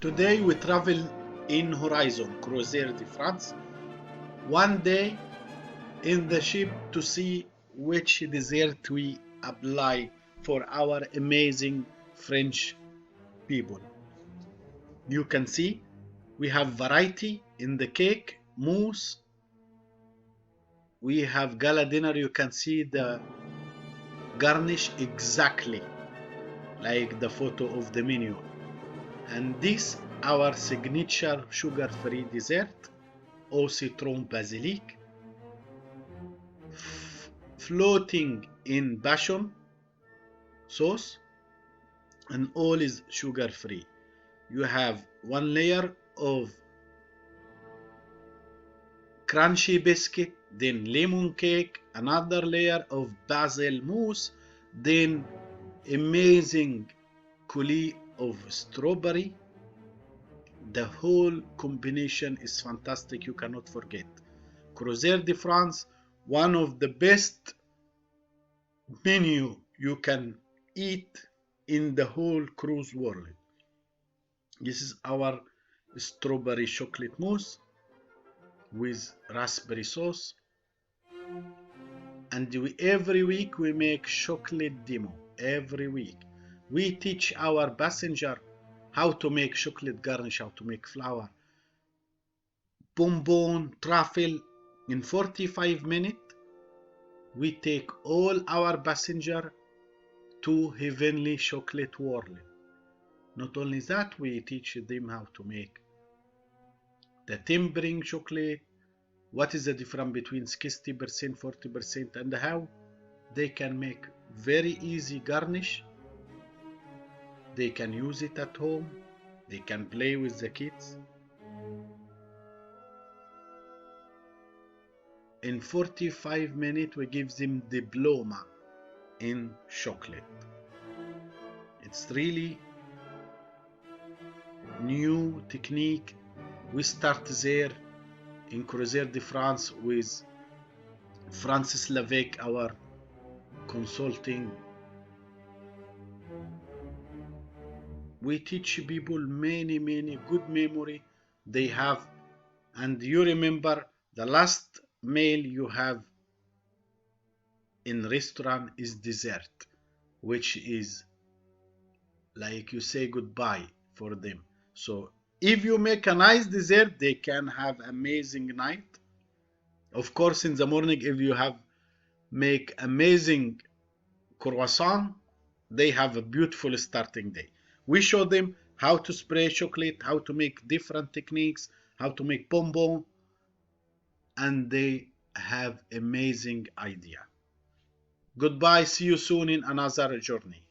Today we travel in Horizon Croisière de France. One day in the ship to see which dessert we apply for our amazing French people. You can see we have variety in the cake, mousse. We have gala dinner. You can see the garnish exactly like the photo of the menu. And this our signature sugar-free dessert, au citron basilic, floating in passion sauce, and all is sugar-free. You have one layer of crunchy biscuit, then lemon cake, another layer of basil mousse, then amazing coulis of strawberry. The whole combination is fantastic, you cannot forget. Croisière de France, one of the best menu you can eat in the whole cruise world. This is our strawberry chocolate mousse with raspberry sauce, and every week we make chocolate demo. Every week we teach our passenger how to make chocolate garnish, how to make flower, bonbon, truffle. In 45 minutes we take all our passenger to heavenly chocolate world. Not only that, we teach them how to make the tempering chocolate, what is the difference between 60%, 40%, and how they can make very easy garnish. They can use it at home, they can play with the kids. In 45 minutes we give them diploma in chocolate. It's really new technique. We start there in Croisière de France with Francis Lavec, our consulting. We teach people many good memory they have, and you remember the last meal you have in restaurant is dessert, which is like you say goodbye for them. So if you make a nice dessert, they can have amazing night. Of course, in the morning, if you have make amazing croissant, they have a beautiful starting day. We show them how to spray chocolate, how to make different techniques, how to make bonbon, and they have amazing idea. Goodbye, see you soon in another journey.